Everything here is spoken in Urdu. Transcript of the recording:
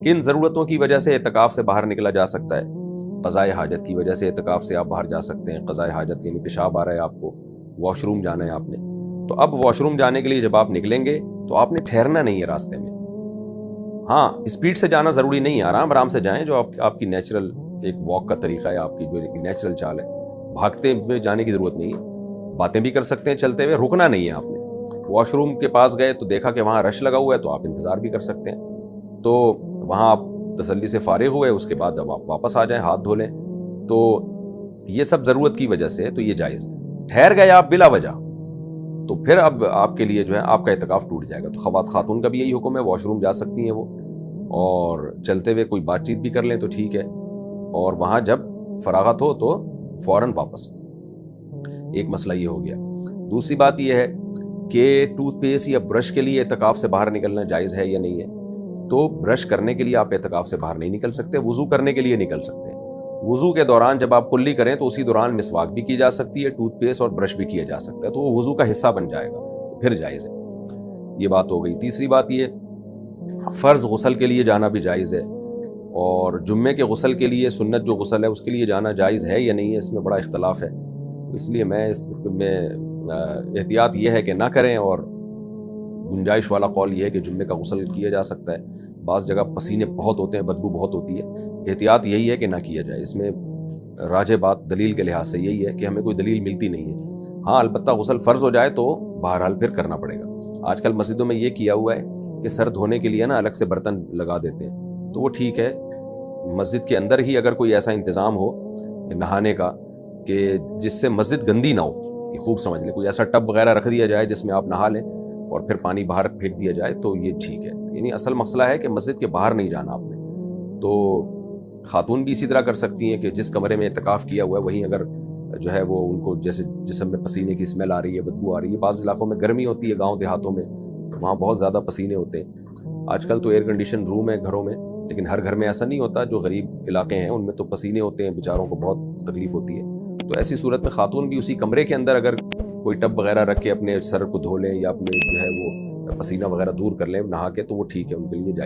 کن ضرورتوں کی وجہ سے اعتکاف سے باہر نکلا جا سکتا ہے؟ قضائے حاجت کی وجہ سے اعتکاف سے آپ باہر جا سکتے ہیں. قضائے حاجت یعنی پیشاب آ رہا ہے آپ کو, واش روم جانا ہے آپ نے, تو اب واش روم جانے کے لیے جب آپ نکلیں گے تو آپ نے ٹھہرنا نہیں ہے راستے میں. ہاں, اسپیڈ سے جانا ضروری نہیں ہے, آرام آرام سے جائیں, جو آپ کی نیچرل ایک واک کا طریقہ ہے, آپ کی جو نیچرل چال ہے. بھاگتے ہوئے جانے کی ضرورت نہیں ہے, باتیں بھی کر سکتے ہیں چلتے ہوئے, رکنا نہیں ہے آپ نے. واش روم کے پاس گئے تو دیکھا کہ وہاں رش لگا ہوا ہے تو آپ انتظار بھی کر سکتے ہیں, تو وہاں آپ تسلی سے فارغ ہوئے, اس کے بعد جب آپ واپس آ جائیں ہاتھ دھو لیں. تو یہ سب ضرورت کی وجہ سے تو یہ جائز ہے. ٹھہر گئے آپ بلا وجہ تو پھر اب آپ کے لیے جو ہے آپ کا اعتکاف ٹوٹ جائے گا. تو خاتون کا بھی یہی حکم ہے, واش روم جا سکتی ہیں وہ, اور چلتے ہوئے کوئی بات چیت بھی کر لیں تو ٹھیک ہے, اور وہاں جب فراغت ہو تو فوراً واپس. ایک مسئلہ یہ ہو گیا. دوسری بات یہ ہے کہ ٹوتھ پیسٹ یا برش کے لیے اعتکاف سے باہر نکلنا جائز ہے یا نہیں ہے. تو برش کرنے کے لیے آپ اعتکاف سے باہر نہیں نکل سکتے, وضو کرنے کے لیے نکل سکتے ہیں. وضو کے دوران جب آپ کلی کریں تو اسی دوران مسواک بھی کی جا سکتی ہے, ٹوتھ پیسٹ اور برش بھی کیا جا سکتا ہے, تو وہ وضو کا حصہ بن جائے گا, پھر جائز ہے. یہ بات ہو گئی. تیسری بات یہ, فرض غسل کے لیے جانا بھی جائز ہے, اور جمعے کے غسل کے لیے سنت جو غسل ہے اس کے لیے جانا جائز ہے یا نہیں ہے, اس میں بڑا اختلاف ہے. اس لیے میں احتیاط یہ ہے کہ نہ کریں, اور گنجائش والا قول یہ ہے کہ جمعے کا غسل کیا جا سکتا ہے. بعض جگہ پسینے بہت ہوتے ہیں, بدبو بہت ہوتی ہے, احتیاط یہی ہے کہ نہ کیا جائے. اس میں راجح بات دلیل کے لحاظ سے یہی ہے کہ ہمیں کوئی دلیل ملتی نہیں ہے. ہاں, البتہ غسل فرض ہو جائے تو بہرحال پھر کرنا پڑے گا. آج کل مسجدوں میں یہ کیا ہوا ہے کہ سر دھونے کے لیے نا الگ سے برتن لگا دیتے ہیں, تو وہ ٹھیک ہے. مسجد کے اندر ہی اگر کوئی ایسا انتظام ہو نہانے کا کہ جس سے مسجد گندی نہ ہو, یہ خوب سمجھ لیں, کوئی ایسا ٹب وغیرہ رکھ دیا جائے جس میں آپ نہا لیں اور پھر پانی باہر پھینک دیا جائے, تو یہ ٹھیک ہے. یعنی اصل مسئلہ ہے کہ مسجد کے باہر نہیں جانا آپ نے. تو خاتون بھی اسی طرح کر سکتی ہیں کہ جس کمرے میں اعتکاف کیا ہوا ہے وہیں اگر جو ہے وہ ان کو جیسے جسم میں پسینے کی اسمیل آ رہی ہے, بدبو آ رہی ہے, بعض علاقوں میں گرمی ہوتی ہے, گاؤں دیہاتوں میں وہاں بہت زیادہ پسینے ہوتے ہیں. آج کل تو ایئر کنڈیشن روم ہے گھروں میں, لیکن ہر گھر میں ایسا نہیں ہوتا. جو غریب علاقے ہیں ان میں تو پسینے ہوتے ہیں, بیچاروں کو بہت تکلیف ہوتی ہے. تو ایسی صورت میں خاتون بھی اسی کمرے کے اندر اگر کوئی ٹب وغیرہ رکھ کے اپنے سر کو دھو لیں یا اپنے جو ہے وہ پسینہ وغیرہ دور کر لیں نہا کے, تو وہ ٹھیک ہے, ان کے لیے جائے.